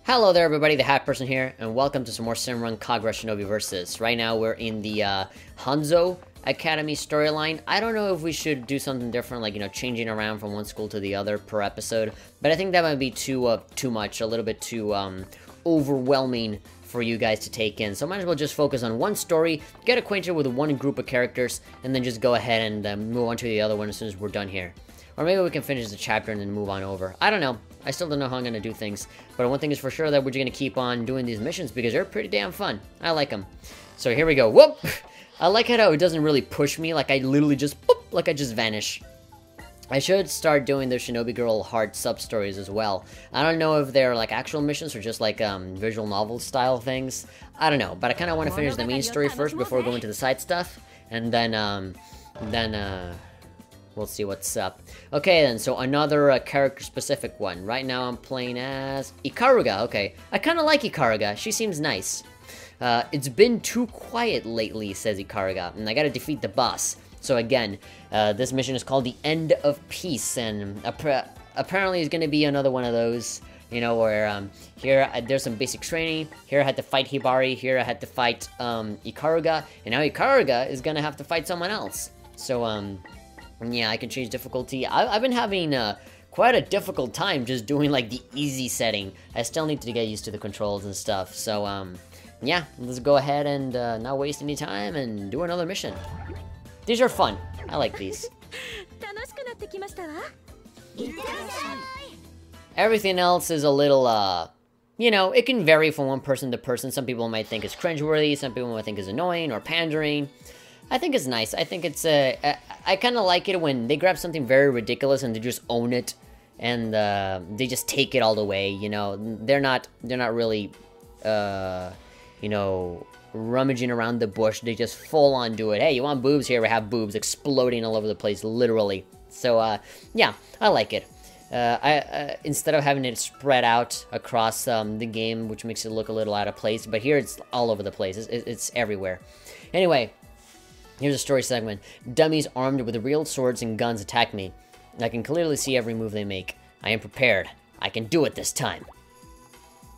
Hello there everybody, the Hat Person here, and welcome to some more Senran Kagura Shinobi Versus. Right now we're in the Hanzo Academy storyline. I don't know if we should do something different, like, changing around from one school to the other per episode, but I think that might be too much, a little bit too overwhelming for you guys to take in. So might as well just focus on one story, get acquainted with one group of characters, and then just go ahead and move on to the other one as soon as we're done here. Or maybe we can finish the chapter and then move on over. I don't know. I still don't know how I'm going to do things. But one thing is for sure that we're going to keep on doing these missions because they're pretty damn fun. I like them. So here we go. Whoop! I like how it doesn't really push me. Like I literally just, boop, like I just vanish. I should start doing the Shinobi Girl Heart sub-stories as well. I don't know if they're like actual missions or just like visual novel style things. I don't know. But I kind of want to finish the main story first before going to the side stuff. And then we'll see what's up. Okay then, so another character-specific one. Right now I'm playing as Ikaruga. Okay, I kind of like Ikaruga. She seems nice. It's been too quiet lately, says Ikaruga, and I gotta defeat the boss. So again, this mission is called the End of Peace, and apparently it's gonna be another one of those, where here there's some basic training. Here I had to fight Hibari. Here I had to fight Ikaruga, and now Ikaruga is gonna have to fight someone else. So yeah, I can change difficulty. I've been having quite a difficult time just doing like the easy setting. I still need to get used to the controls and stuff. So yeah, let's go ahead and not waste any time and do another mission. These are fun. I like these. Everything else is a little, it can vary from one person to person. Some people might think it's cringeworthy. Some people might think it's annoying or pandering. I think it's nice. I think it's, I kind of like it when they grab something very ridiculous and they just own it. And, they just take it all the way, They're not really, rummaging around the bush. They just full on do it. Hey, you want boobs? Here we have boobs exploding all over the place, literally. So, yeah, I like it. Instead of having it spread out across the game, which makes it look a little out of place, but here it's all over the place. It's everywhere. Anyway, here's a story segment. Dummies armed with real swords and guns attack me. I can clearly see every move they make. I am prepared. I can do it this time.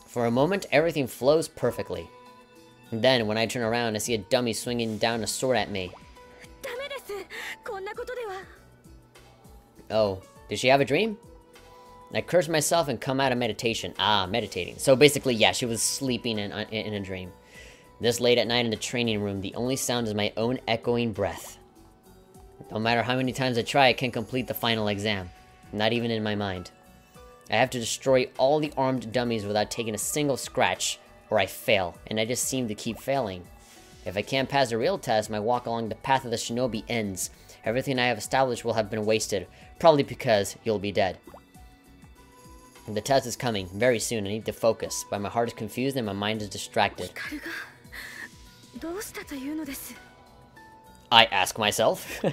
For a moment, everything flows perfectly. And then, when I turn around, I see a dummy swinging down a sword at me. Oh, did she have a dream? I curse myself and come out of meditation. Ah, meditating. So basically, yeah, she was sleeping in a dream. This late at night in the training room, the only sound is my own echoing breath. No matter how many times I try, I can't complete the final exam. Not even in my mind. I have to destroy all the armed dummies without taking a single scratch, or I fail, and I just seem to keep failing. If I can't pass the real test, my walk along the path of the shinobi ends. Everything I have established will have been wasted, probably because you'll be dead. The test is coming, very soon. I need to focus, but my heart is confused and my mind is distracted. I ask myself.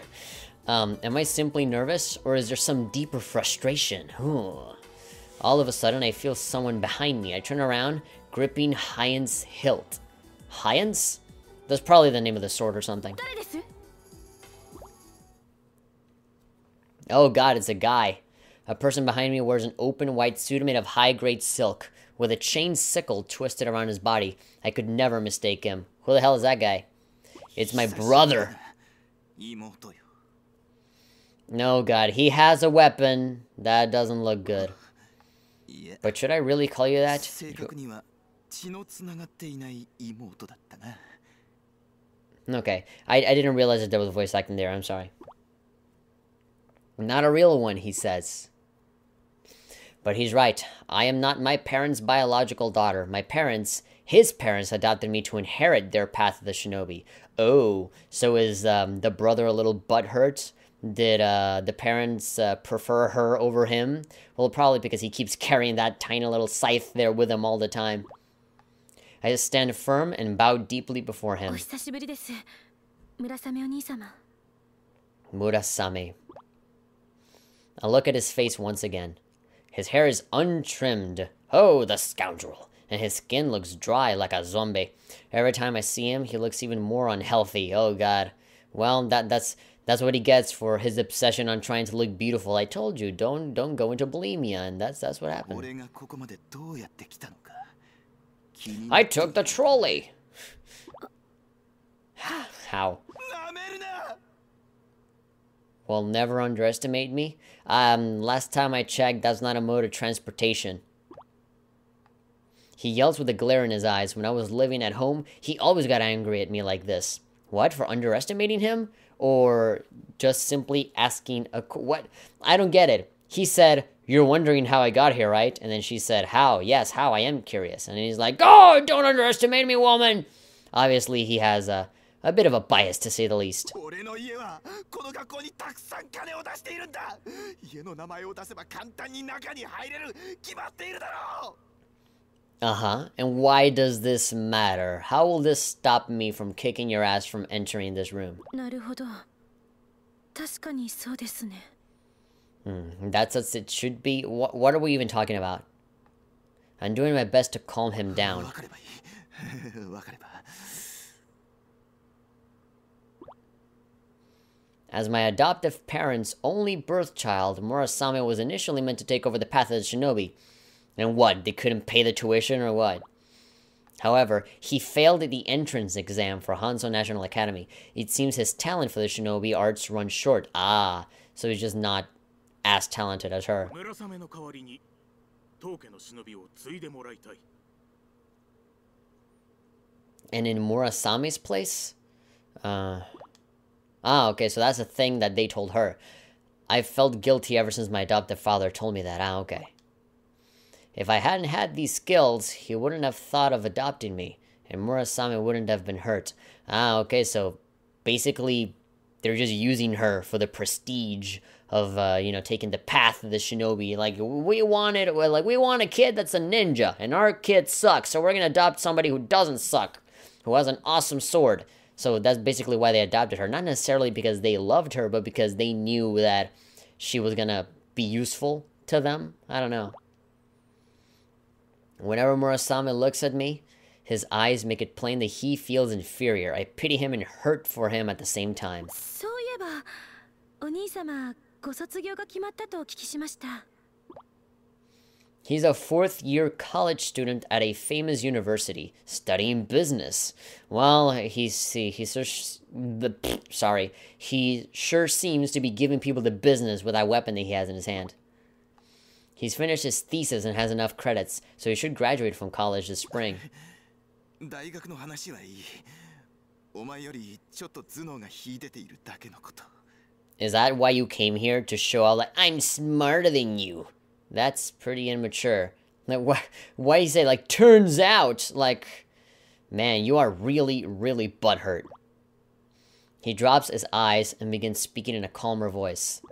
Am I simply nervous, or is there some deeper frustration? All of a sudden, I feel someone behind me. I turn around, gripping Hyan's hilt. Hyan's? That's probably the name of the sword or something. Oh god, it's a guy. A person behind me wears an open white suit made of high-grade silk, with a chain sickle twisted around his body. I could never mistake him. Who the hell is that guy? It's my brother. No, God, he has a weapon. That doesn't look good. But should I really call you that? Okay, I didn't realize that there was voice acting there. I'm sorry. Not a real one, he says. But he's right. I am not my parents' biological daughter. My parents, his parents, adopted me to inherit their path of the shinobi. Oh, so is the brother a little butthurt? Did the parents prefer her over him? Well, probably because he keeps carrying that tiny little scythe there with him all the time. I just stand firm and bow deeply before him. Murasame. I look at his face once again. His hair is untrimmed. Oh, the scoundrel. And his skin looks dry like a zombie. Every time I see him, he looks even more unhealthy. Oh, God. Well, that's what he gets for his obsession on trying to look beautiful. I told you, don't go into bulimia, and that's what happened. I took the trolley. How? Well, never underestimate me. Last time I checked, that's not a mode of transportation. He yells with a glare in his eyes. When I was living at home, he always got angry at me like this. What? For underestimating him? Or just simply asking a... What? I don't get it. He said, "You're wondering how I got here, right?" And then she said, "How? Yes, how? I am curious." And he's like, "Oh, don't underestimate me, woman!" Obviously, he has a bit of a bias, to say the least. Uh-huh. And why does this matter? How will this stop me from kicking your ass from entering this room? That's as it should be. What are we even talking about? I'm doing my best to calm him down. As my adoptive parents' only birth child, Murasame was initially meant to take over the path of the Shinobi. And what, they couldn't pay the tuition or what? However, he failed at the entrance exam for Hanzo National Academy. It seems his talent for the Shinobi arts runs short. Ah, so he's just not as talented as her. And in Murasame's place? Okay, so that's a thing that they told her. I've felt guilty ever since my adoptive father told me that. Okay. If I hadn't had these skills, he wouldn't have thought of adopting me, and Murasame wouldn't have been hurt. Okay, so basically, they're just using her for the prestige of, taking the path of the Shinobi. Like, we want a kid that's a ninja, and our kid sucks, so we're gonna adopt somebody who doesn't suck, who has an awesome sword. So that's basically why they adopted her. Not necessarily because they loved her, but because they knew that she was gonna be useful to them. I don't know. Whenever Murasame looks at me, his eyes make it plain that he feels inferior. I pity him and hurt for him at the same time. He's a fourth-year college student at a famous university, studying business. Well, he sure seems to be giving people the business with that weapon that he has in his hand. He's finished his thesis and has enough credits, so he should graduate from college this spring. Is that why you came here? To show out, like, I'm smarter than you? That's pretty immature. Like, why do you say, like, turns out? Like, man, you are really, really butthurt. He drops his eyes and begins speaking in a calmer voice.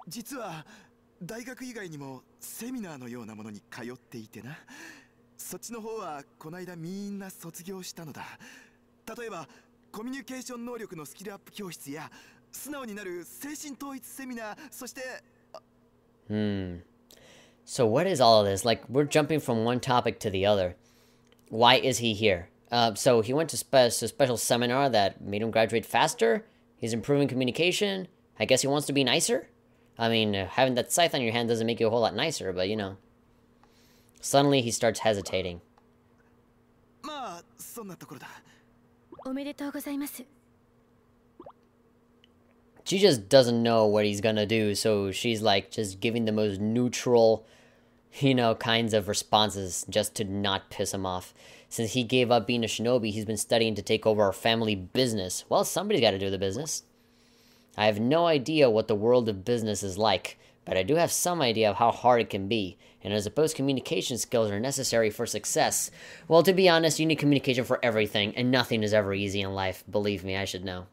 So what is all of this? Like, we're jumping from one topic to the other. Why is he here? So he went to a special seminar that made him graduate faster. He's improving communication. I guess he wants to be nicer. I mean, having that scythe on your hand doesn't make you a whole lot nicer, but you know. Suddenly, he starts hesitating. She just doesn't know what he's gonna do, so she's like just giving the most neutral, kinds of responses just to not piss him off. Since he gave up being a shinobi, he's been studying to take over our family business. Well, somebody's gotta do the business. I have no idea what the world of business is like, but I do have some idea of how hard it can be, and I suppose communication skills are necessary for success. Well, to be honest, you need communication for everything, and nothing is ever easy in life. Believe me, I should know.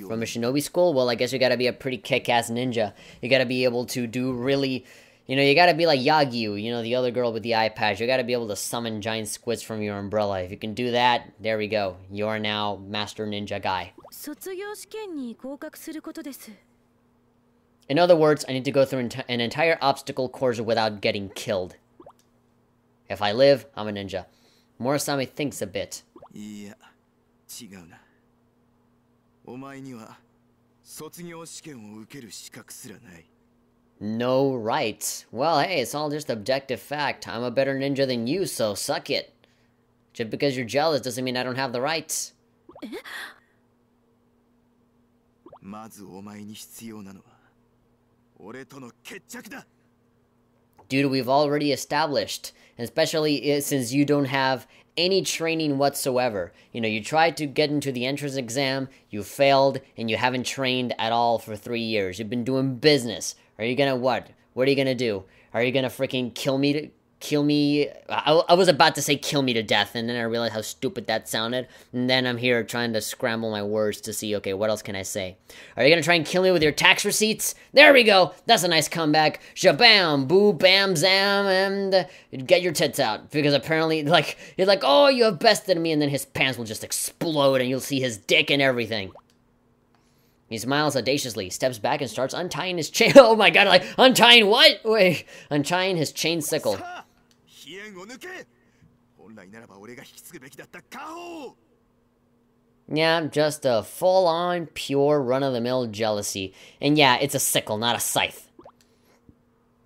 From a shinobi school? Well, I guess you gotta be a pretty kick-ass ninja. You gotta be able to do really... you gotta be like Yagyu, the other girl with the eye patch. You gotta be able to summon giant squids from your umbrella. If you can do that, there we go. You are now Master Ninja Guy. In other words, I need to go through an entire obstacle course without getting killed. If I live, I'm a ninja. Murasame thinks a bit. No rights. Well, hey, it's all just objective fact. I'm a better ninja than you, so suck it. Just because you're jealous doesn't mean I don't have the rights. Dude, we've already established, especially since you don't have any training whatsoever. You know, you tried to get into the entrance exam, you failed, and you haven't trained at all for 3 years. You've been doing business. Are you gonna what? What are you gonna do? Are you gonna freaking kill me? I was about to say kill me to death, and then I realized how stupid that sounded, and then I'm here trying to scramble my words to see, okay, what else can I say? Are you gonna try and kill me with your tax receipts? There we go! That's a nice comeback. Shabam, boo, bam, zam, and get your tits out. Because apparently, like, he's like, oh, you have bested me, and then his pants will just explode, and you'll see his dick and everything. He smiles audaciously, steps back, and starts untying his chain. Oh my god, like, untying what? Wait, untying his chain sickle. Yeah, just a full-on, pure, run-of-the-mill jealousy. And yeah, it's a sickle, not a scythe.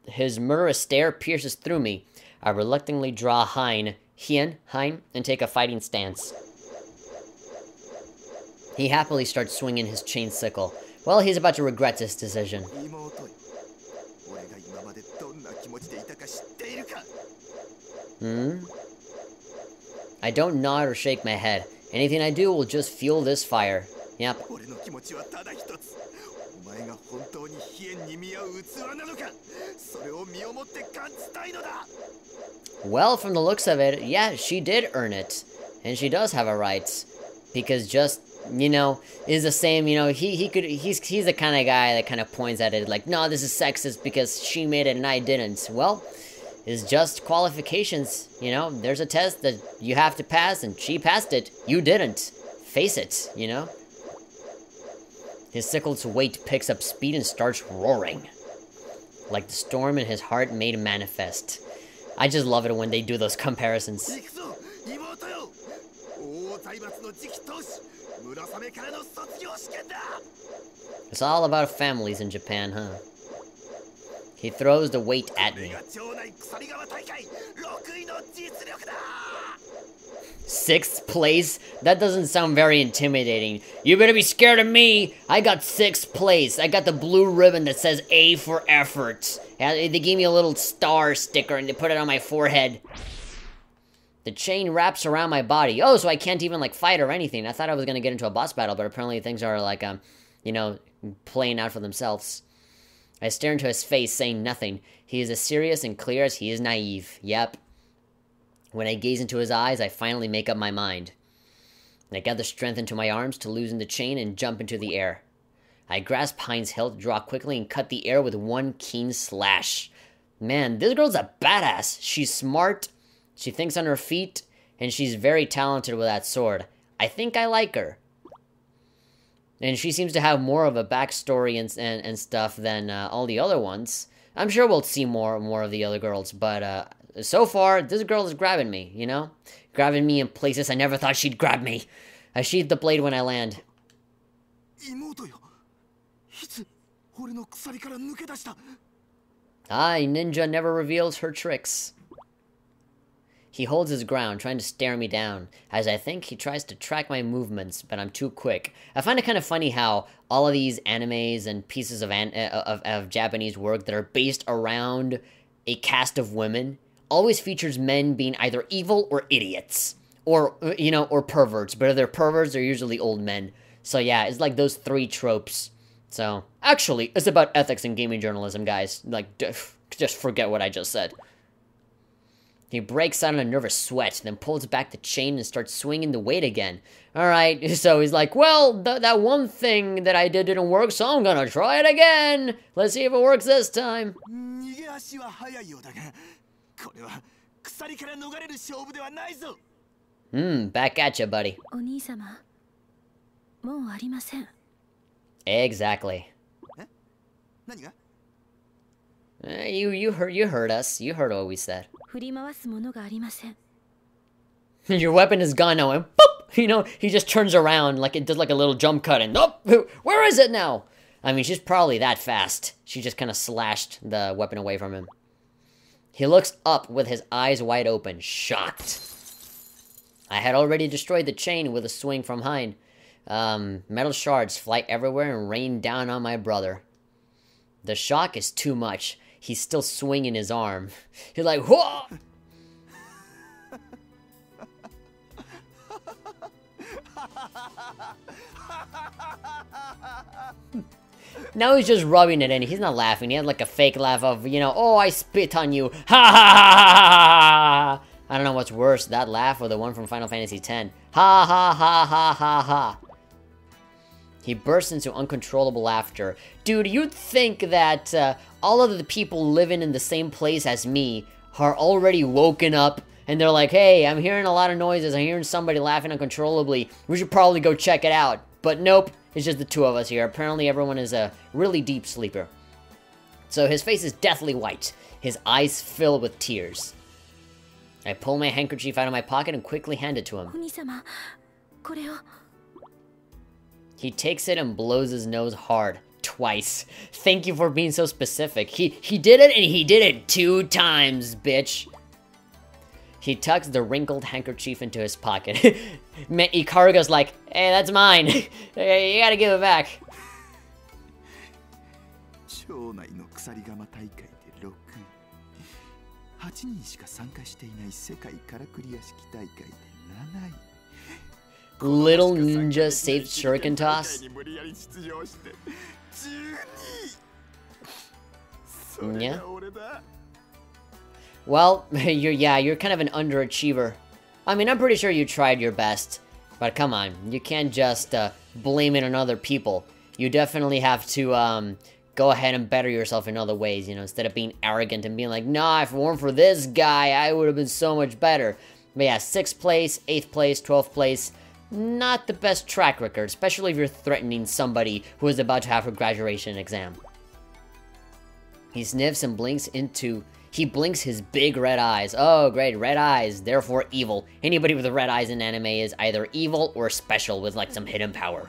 His murderous stare pierces through me. I reluctantly draw Hein, and take a fighting stance. He happily starts swinging his chain sickle. Well, he's about to regret this decision. I don't nod or shake my head. Anything I do will just fuel this fire. Yep. Well, from the looks of it, yeah, she did earn it. And she does have a right. Because just, you know, is the same, you know, he's the kind of guy that kind of points at it like, no, this is sexist because she made it and I didn't. Well, it's just qualifications, you know, there's a test that you have to pass and she passed it. You didn't. Face it, you know? His sickle's weight picks up speed and starts roaring. Like the storm in his heart made manifest. I just love it when they do those comparisons. It's all about families in Japan, huh? He throws the weight at me. 6th place? That doesn't sound very intimidating. You better be scared of me! I got 6th place. I got the blue ribbon that says A for effort. They gave me a little star sticker and they put it on my forehead. The chain wraps around my body. Oh, so I can't even, like, fight or anything. I thought I was gonna get into a boss battle, but apparently things are, like, you know, playing out for themselves. I stare into his face, saying nothing. He is as serious and clear as he is naive. Yep. When I gaze into his eyes, I finally make up my mind. I gather strength into my arms to loosen the chain and jump into the air. I grasp Hein's hilt, draw quickly, and cut the air with one keen slash. Man, this girl's a badass. She's smart, she thinks on her feet, and she's very talented with that sword. I think I like her. And she seems to have more of a backstory and stuff than all the other ones. I'm sure we'll see more of the other girls, but so far, this girl is grabbing me, you know? Grabbing me in places I never thought she'd grab me. I sheathe the blade when I land. Aye, ninja never reveals her tricks. He holds his ground, trying to stare me down, as I think he tries to track my movements, but I'm too quick. I find it kind of funny how all of these animes and pieces of Japanese work that are based around a cast of women always features men being either evil or idiots, or, you know, or perverts. But if they're perverts, they're usually old men. So yeah, it's like those 3 tropes. So, actually, it's about ethics in gaming journalism, guys. Like, just forget what I just said. He breaks out in a nervous sweat, then pulls back the chain and starts swinging the weight again. Alright, so he's like, well, that one thing that I did didn't work, so I'm gonna try it again. Let's see if it works this time. Back at you, buddy. Exactly. You heard us. You heard what we said. Your weapon is gone now, and boop! You know, he just turns around like it does like a little jump cut and, oh, where is it now? I mean, she's probably that fast. She just kind of slashed the weapon away from him. He looks up with his eyes wide open, shocked. I had already destroyed the chain with a swing from behind. Metal shards fly everywhere and rain down on my brother. The shock is too much. He's still swinging his arm. He's like, whoa! Now he's just rubbing it in. He's not laughing. He had like a fake laugh of, you know, oh, I spit on you. Ha ha ha ha ha. I don't know what's worse, that laugh or the one from Final Fantasy X. Ha ha ha ha ha ha. He bursts into uncontrollable laughter. Dude, you'd think that all of the people living in the same place as me are already woken up and they're like, hey, I'm hearing a lot of noises. I'm hearing somebody laughing uncontrollably. We should probably go check it out. But nope, it's just the two of us here. Apparently everyone is a really deep sleeper. So his face is deathly white. His eyes fill with tears. I pull my handkerchief out of my pocket and quickly hand it to him. He takes it and blows his nose hard. Twice. Thank you for being so specific. He did it and he did it 2 times, bitch. He tucks the wrinkled handkerchief into his pocket. Ikaruga's like, hey, that's mine. You gotta give it back. Little ninja saved shuriken toss. Yeah. Well, you're kind of an underachiever. I mean, I'm pretty sure you tried your best. But come on, you can't just blame it on other people. You definitely have to go ahead and better yourself in other ways, you know, instead of being arrogant and being like, nah, if it weren't for this guy, I would have been so much better. But yeah, 6th place, 8th place, 12th place, not the best track record, especially if you're threatening somebody who is about to have her graduation exam. He sniffs and blinks his big red eyes. Oh, great, red eyes, therefore evil. Anybody with red eyes in anime is either evil or special with like some hidden power.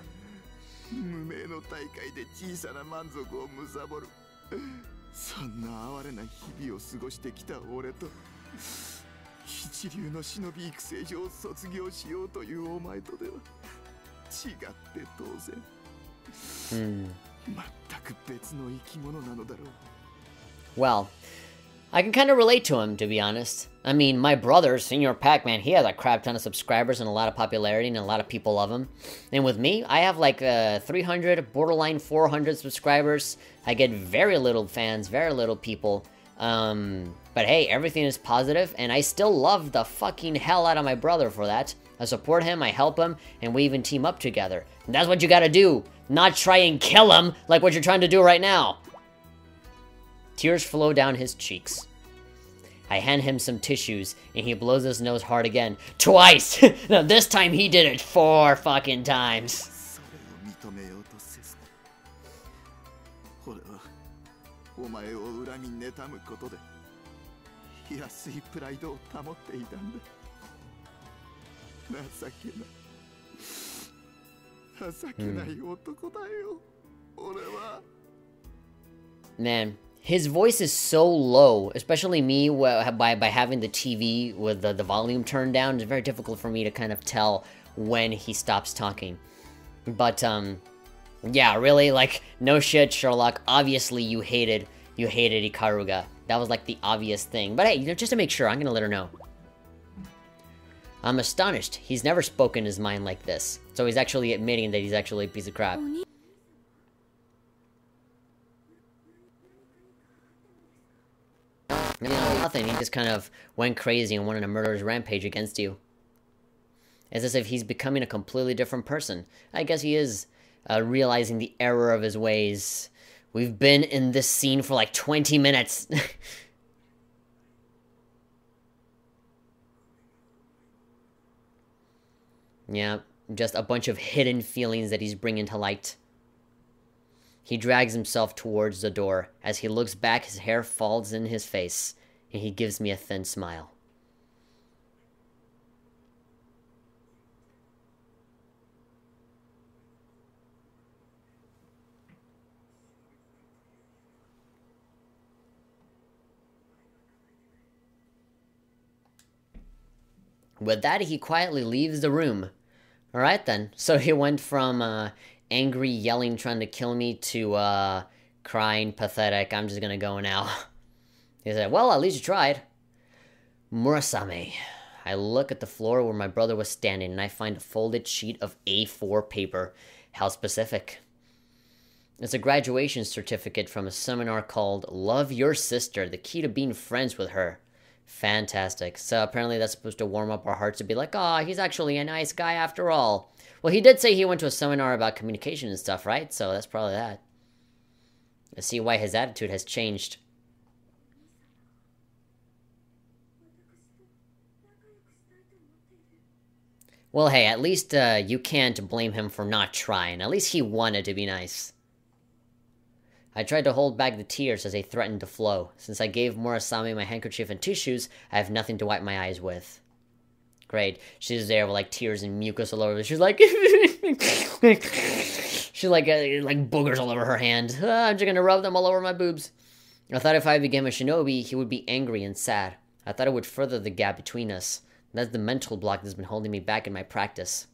Well, I can kind of relate to him, to be honest. I mean, my brother, Senior Pac-Man, he has a crap ton of subscribers and a lot of popularity, and a lot of people love him. And with me, I have like 300, borderline 400 subscribers. I get very little fans, very little people. But hey, everything is positive, and I still love the fucking hell out of my brother for that. I support him, I help him, and we even team up together. And that's what you gotta do, not try and kill him like what you're trying to do right now. Tears flow down his cheeks. I hand him some tissues, and he blows his nose hard again. Twice! Now this time he did it 4 fucking times. Man, his voice is so low, especially me by having the TV with the volume turned down. It's very difficult for me to kind of tell when he stops talking. But yeah, really, like, no shit, Sherlock. Obviously, you hated Ikaruga. That was like the obvious thing. But hey, you know, just to make sure, I'm gonna let her know. I'm astonished. He's never spoken his mind like this. So he's actually admitting that he's actually a piece of crap. You know, nothing. He just kind of went crazy and went on a murderous rampage against you. It's as if he's becoming a completely different person. I guess he is realizing the error of his ways. We've been in this scene for like 20 minutes. Yeah, just a bunch of hidden feelings that he's bringing to light. He drags himself towards the door. As he looks back, his hair falls in his face, and he gives me a thin smile. With that, he quietly leaves the room. Alright then. So he went from angry, yelling, trying to kill me to crying, pathetic, I'm just gonna go now. He said, well, at least you tried. Murasame. I look at the floor where my brother was standing and I find a folded sheet of A4 paper. How specific. It's a graduation certificate from a seminar called Love Your Sister, the key to being friends with her. Fantastic. So apparently that's supposed to warm up our hearts to be like, oh, he's actually a nice guy after all. Well, he did say he went to a seminar about communication and stuff, right? So that's probably that. Let's see why his attitude has changed. Well, hey, at least you can't blame him for not trying. At least he wanted to be nice. I tried to hold back the tears as they threatened to flow. Since I gave Murasame my handkerchief and tissues, I have nothing to wipe my eyes with. Great. She's there with like tears and mucus all over. She's like... She's like boogers all over her hand. I'm just gonna rub them all over my boobs. I thought if I became a shinobi, he would be angry and sad. I thought it would further the gap between us. That's the mental block that's been holding me back in my practice.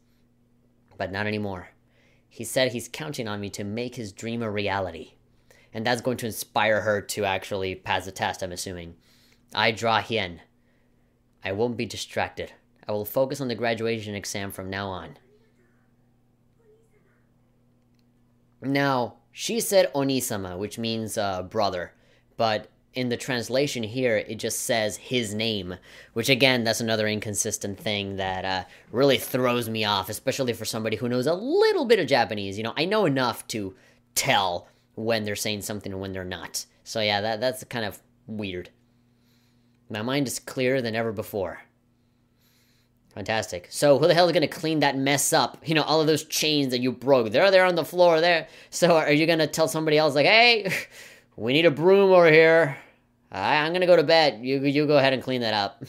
But not anymore. He said he's counting on me to make his dream a reality. And that's going to inspire her to actually pass the test, I'm assuming. I draw hien. I won't be distracted. I will focus on the graduation exam from now on. Now, she said Onisama, which means brother. But in the translation here, it just says his name. Which again, that's another inconsistent thing that really throws me off. Especially for somebody who knows a little bit of Japanese. You know, I know enough to tell when they're saying something and when they're not. So yeah, that's kind of weird. My mind is clearer than ever before. Fantastic. So who the hell is going to clean that mess up? You know, all of those chains that you broke. They're there on the floor there. So are you going to tell somebody else like, hey, we need a broom over here. I'm going to go to bed. You go ahead and clean that up.